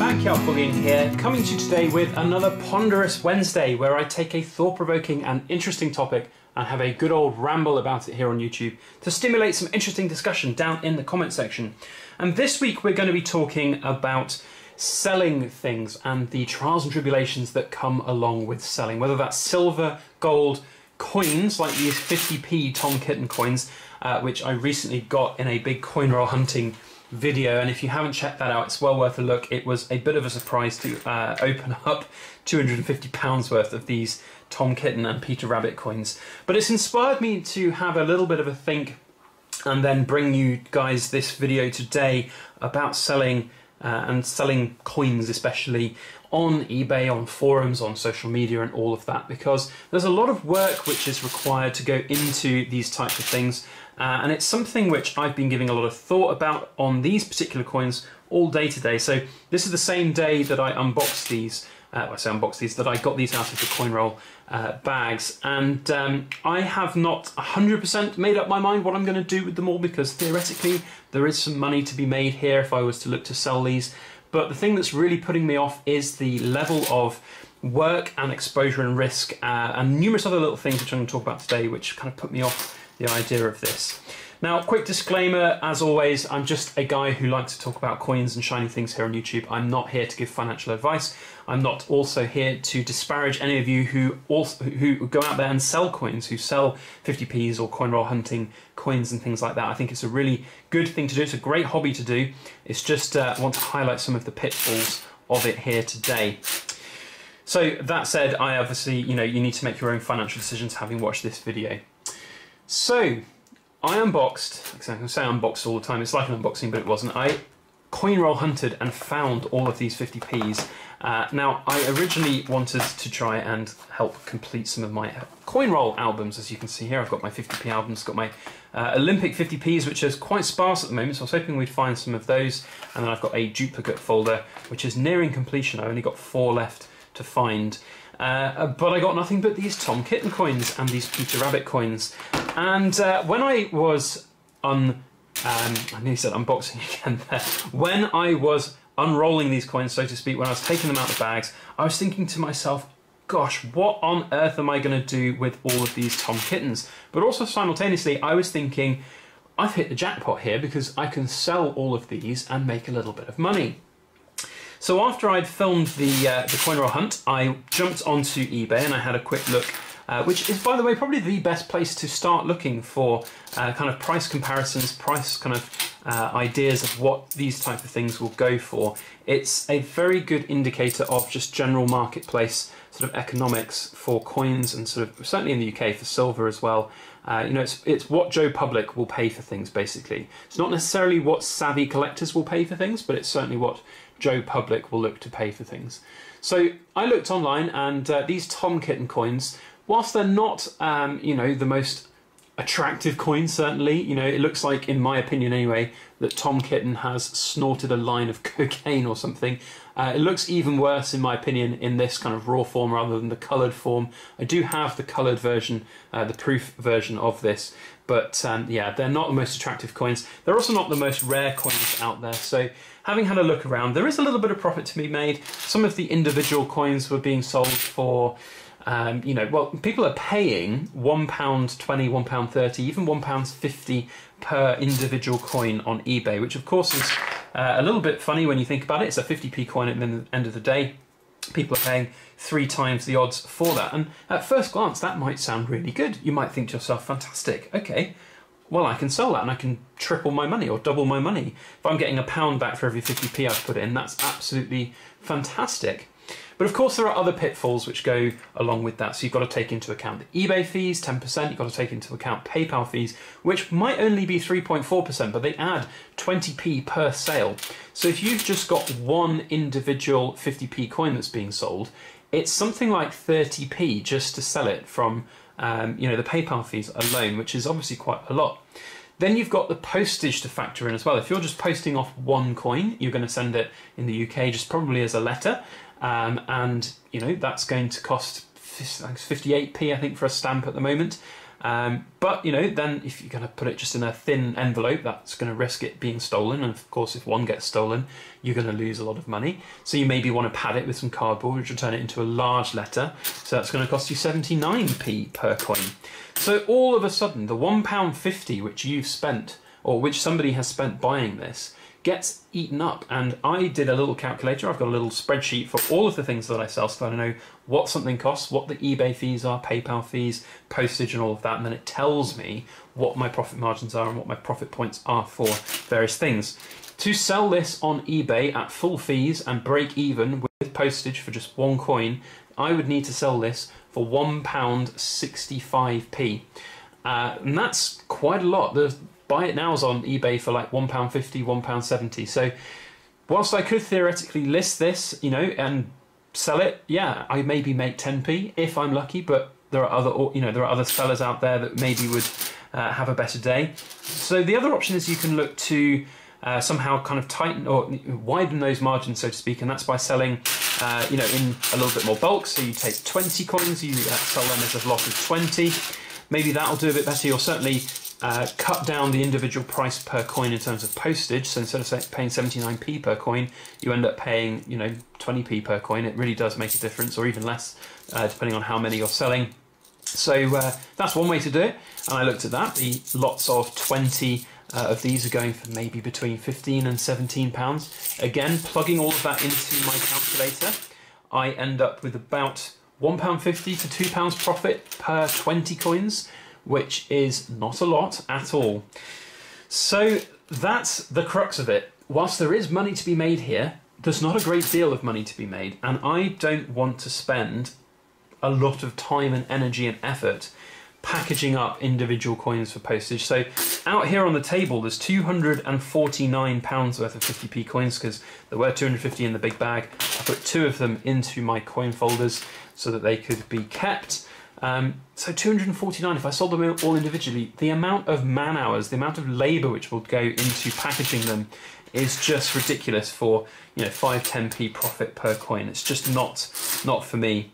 back, y'all. Bullion here, coming to you today with another Ponderous Wednesday, where I take a thought-provoking and interesting topic and have a good old ramble about it here on YouTube to stimulate some interesting discussion down in the comment section. And this week we're going to be talking about selling things and the trials and tribulations that come along with selling, whether that's silver, gold, coins like these 50p Tom Kitten coins, which I recently got in a big coin roll hunting video, and if you haven't checked that out, it's well worth a look. It was a bit of a surprise to open up £250 worth of these Tom Kitten and Peter Rabbit coins, but it's inspired me to have a little bit of a think and then bring you guys this video today about selling and selling coins, especially on eBay, on forums, on social media and all of that, because there's a lot of work which is required to go into these types of things, and it's something which I've been giving a lot of thought about on these particular coins all day today. So this is the same day that I unboxed these, that I got these out of the coin roll bags, and I have not 100% made up my mind what I'm going to do with them all, because theoretically there is some money to be made here if I was to look to sell these. But the thing that's really putting me off is the level of work and exposure and risk, and numerous other little things which I'm going to talk about today, which kind of put me off the idea of this. Now, quick disclaimer, as always, I'm just a guy who likes to talk about coins and shiny things here on YouTube. I'm not here to give financial advice. I'm not also here to disparage any of you who go out there and sell coins, who sell 50p's or coin roll hunting coins and things like that. I think it's a really good thing to do. It's a great hobby to do. It's just I want to highlight some of the pitfalls of it here today. So that said, I obviously, you need to make your own financial decisions having watched this video. So I unboxed, I can say unboxed all the time, it's like an unboxing, but it wasn't. I coin roll hunted and found all of these 50p's. Now, I originally wanted to try and help complete some of my coin roll albums. As you can see here, I've got my 50p albums, got my Olympic 50p's, which is quite sparse at the moment, so I was hoping we'd find some of those. And then I've got a duplicate folder, which is nearing completion. I only got 4 left to find. But I got nothing but these Tom Kitten coins and these Peter Rabbit coins. And when I was I nearly said unboxing again there. When I was unrolling these coins, so to speak, when I was taking them out of the bags, I was thinking to myself, gosh, what on earth am I going to do with all of these Tom Kittens? But also simultaneously, I was thinking, I've hit the jackpot here because I can sell all of these and make a little bit of money. So after I'd filmed the coin roll hunt, I jumped onto eBay and I had a quick look, which is, by the way, probably the best place to start looking for kind of price comparisons, price kind of ideas of what these type of things will go for. It's a very good indicator of just general marketplace sort of economics for coins, and sort of certainly in the UK for silver as well. It's what Joe Public will pay for things, basically. It's not necessarily what savvy collectors will pay for things, but it's certainly what Joe Public will look to pay for things. So I looked online, and these Tom Kitten coins, whilst they're not, the most attractive coins, certainly, it looks like, in my opinion anyway, that Tom Kitten has snorted a line of cocaine or something. It looks even worse, in my opinion, in this kind of raw form rather than the coloured form. I do have the coloured version, the proof version of this, but yeah, they're not the most attractive coins. They're also not the most rare coins out there, so having had a look around, there is a little bit of profit to be made. Some of the individual coins were being sold for, well, people are paying £1.20, £1.30, even £1.50 per individual coin on eBay, which of course is a little bit funny when you think about it. It's a 50p coin at the end of the day. People are paying 3 times the odds for that. And at first glance, that might sound really good. You might think to yourself, fantastic, okay, well, I can sell that and I can triple my money or double my money. If I'm getting £1 back for every 50p I've put in, that's absolutely fantastic. But of course there are other pitfalls which go along with that. So you've got to take into account the eBay fees, 10%, you've got to take into account PayPal fees, which might only be 3.4%, but they add 20p per sale. So if you've just got one individual 50p coin that's being sold, it's something like 30p just to sell it from the PayPal fees alone, which is obviously quite a lot. Then you've got the postage to factor in as well. If you're just posting off one coin, you're going to send it in the UK just probably as a letter, and that's going to cost 58p I think for a stamp at the moment. But, you know, then if you're going to put it just in a thin envelope, that's going to risk it being stolen. And of course, if one gets stolen, you're going to lose a lot of money. So you maybe want to pad it with some cardboard, which will turn it into a large letter. So that's going to cost you 79p per coin. So all of a sudden, the £1.50 which you've spent, or which somebody has spent buying this, gets eaten up. And I did a little calculator. I've got a little spreadsheet for all of the things that I sell, so I know what something costs, what the eBay fees are, PayPal fees, postage and all of that, and then it tells me what my profit margins are and what my profit points are for various things. To sell this on eBay at full fees and break even with postage for just one coin, I would need to sell this for £1.65p. And that's quite a lot. The buy it now's on eBay for like £1.50, £1.70. So whilst I could theoretically list this, you know, and sell it, yeah, I maybe make 10p if I'm lucky, but there are other, you know, there are other sellers out there that maybe would have a better day. So the other option is you can look to somehow kind of tighten or widen those margins, so to speak, and that's by selling, you know, in a little bit more bulk. So you take 20 coins, you sell them as a block of 20. Maybe that'll do a bit better. You'll certainly cut down the individual price per coin in terms of postage. So instead of paying 79p per coin, you end up paying, you know, 20p per coin. It really does make a difference, or even less, depending on how many you're selling. So that's one way to do it. And I looked at that. The lots of 20 of these are going for maybe between £15 and £17. Again, plugging all of that into my calculator, I end up with about £1.50 to £2 profit per 20 coins, which is not a lot at all. So that's the crux of it. Whilst there is money to be made here, there's not a great deal of money to be made, and I don't want to spend a lot of time and energy and effort packaging up individual coins for postage. So out here on the table, there's £249 worth of 50p coins, because there were 250 in the big bag. I put 2 of them into my coin folders so that they could be kept. So 249, if I sold them all individually, the amount of man hours, the amount of labour which will go into packaging them is just ridiculous for, you know, 5-10p profit per coin. It's just not for me.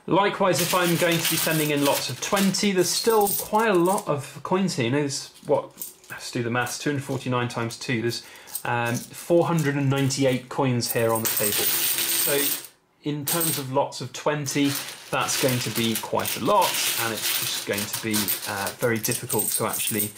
Likewise, if I'm going to be sending in lots of 20, there's still quite a lot of coins here. You know, there's, what, let's do the maths, 249 times 2, there's 498 coins here on the table. So in terms of lots of 20, that's going to be quite a lot, and it's just going to be very difficult to actually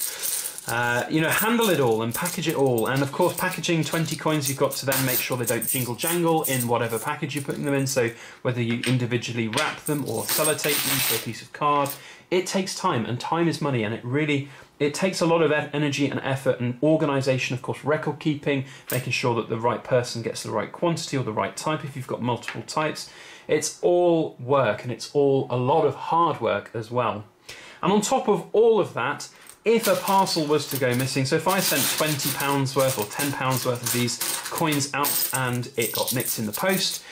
you know, handle it all and package it all. And of course, packaging 20 coins, you've got to then make sure they don't jingle jangle in whatever package you're putting them in. So whether you individually wrap them or sellotape them to a piece of card, it takes time, and time is money, and it takes a lot of energy and effort and organisation, of course, record keeping, making sure that the right person gets the right quantity or the right type if you've got multiple types. It's all work, and it's all a lot of hard work as well. And on top of all of that, if a parcel was to go missing, so if I sent £20 worth or £10 worth of these coins out and it got nicked in the post,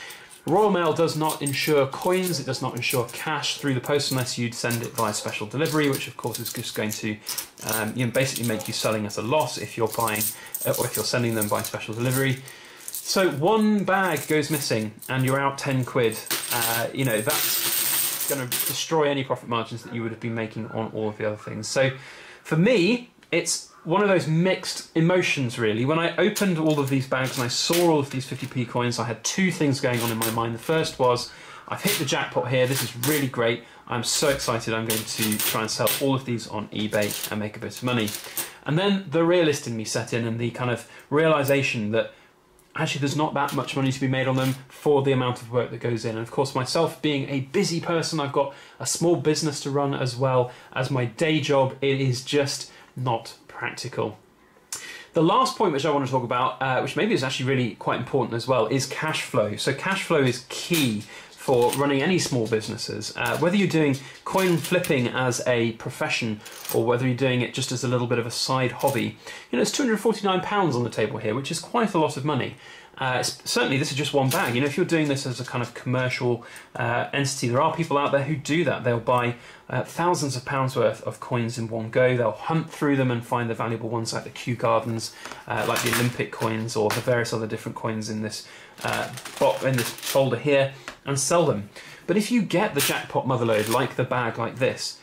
Royal Mail does not insure coins, it does not insure cash through the post unless you'd send it via special delivery, which of course is just going to you know, basically make you selling at a loss if you're buying or if you're sending them by special delivery. So one bag goes missing and you're out 10 quid, you know, that's going to destroy any profit margins that you would have been making on all of the other things. So for me, it's one of those mixed emotions, really. When I opened all of these bags and I saw all of these 50p coins, I had 2 things going on in my mind. The first was, I've hit the jackpot here, this is really great, I'm so excited, I'm going to try and sell all of these on eBay and make a bit of money. And then the realist in me set in, and the kind of realisation that actually there's not that much money to be made on them for the amount of work that goes in. And of course, myself being a busy person, I've got a small business to run as well as my day job. It is just not practical. The last point which I want to talk about, which maybe is actually really quite important as well, is cash flow. So cash flow is key for running any small businesses, whether you're doing coin flipping as a profession or whether you're doing it just as a little bit of a side hobby. You know, it's £249 on the table here, which is quite a lot of money. Certainly this is just one bag. You know, if you're doing this as a kind of commercial entity, there are people out there who do that. They'll buy thousands of pounds worth of coins in one go. They'll hunt through them and find the valuable ones like the Kew Gardens, like the Olympic coins or the various other different coins in this folder here, and sell them. But if you get the jackpot motherlode, like the bag like this,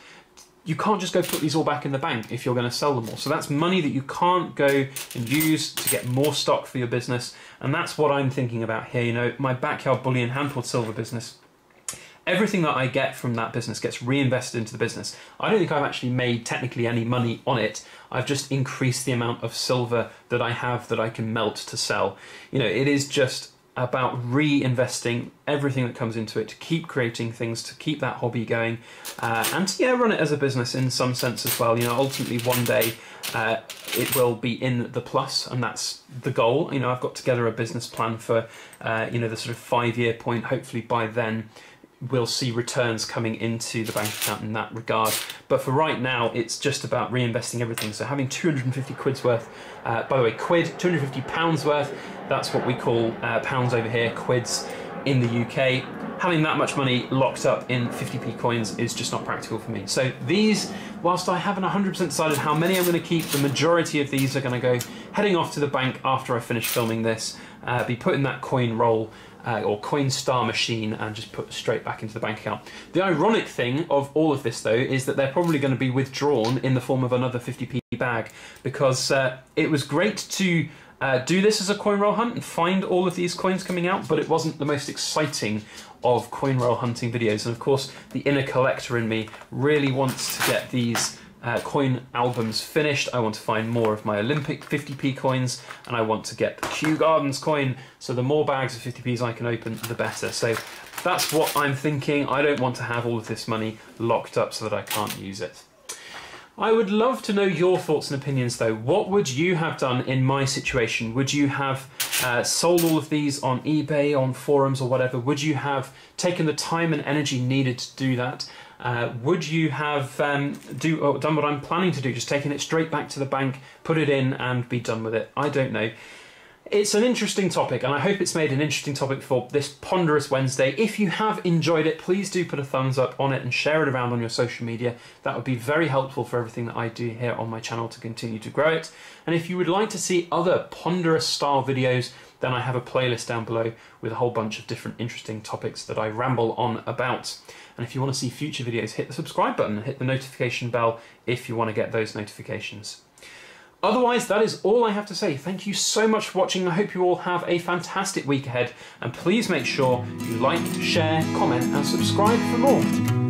you can't just go put these all back in the bank if you're going to sell them all. So that's money that you can't go and use to get more stock for your business. And that's what I'm thinking about here. You know, my backyard bullion hand-pulled silver business, everything that I get from that business gets reinvested into the business. I don't think I've actually made technically any money on it. I've just increased the amount of silver that I have that I can melt to sell. You know, it is just about reinvesting everything that comes into it to keep creating things, to keep that hobby going, and to run it as a business in some sense as well. You know, ultimately one day it will be in the plus, and that's the goal. You know, I've got together a business plan for the sort of 5-year point. Hopefully by then we'll see returns coming into the bank account in that regard. But for right now, it's just about reinvesting everything. So having 250 quid's worth, by the way, quid, 250 pounds worth, that's what we call pounds over here, quids in the UK. Having that much money locked up in 50p coins is just not practical for me. So these, whilst I haven't 100% decided how many I'm going to keep, the majority of these are going to go heading off to the bank after I finish filming this, be put in that coin roll or coin star machine and just put straight back into the bank account. The ironic thing of all of this though is that they're probably going to be withdrawn in the form of another 50p bag, because it was great to do this as a coin roll hunt and find all of these coins coming out, but it wasn't the most exciting of coin roll hunting videos. And of course the inner collector in me really wants to get these coin albums finished. I want to find more of my Olympic 50p coins, and I want to get the Kew Gardens coin, so the more bags of 50p's I can open, the better. So that's what I'm thinking. I don't want to have all of this money locked up so that I can't use it. I would love to know your thoughts and opinions though. What would you have done in my situation? Would you have sold all of these on eBay, on forums or whatever? Would you have taken the time and energy needed to do that? Would you have done what I'm planning to do, just taking it straight back to the bank, put it in and be done with it? I don't know. It's an interesting topic, and I hope it's made an interesting topic for this Ponderous Wednesday. If you have enjoyed it, please do put a thumbs up on it and share it around on your social media. That would be very helpful for everything that I do here on my channel to continue to grow it. And if you would like to see other Ponderous style videos, then I have a playlist down below with a whole bunch of different interesting topics that I ramble on about. And if you want to see future videos, hit the subscribe button, hit the notification bell if you want to get those notifications. Otherwise, that is all I have to say. Thank you so much for watching. I hope you all have a fantastic week ahead. And please make sure you like, share, comment and subscribe for more.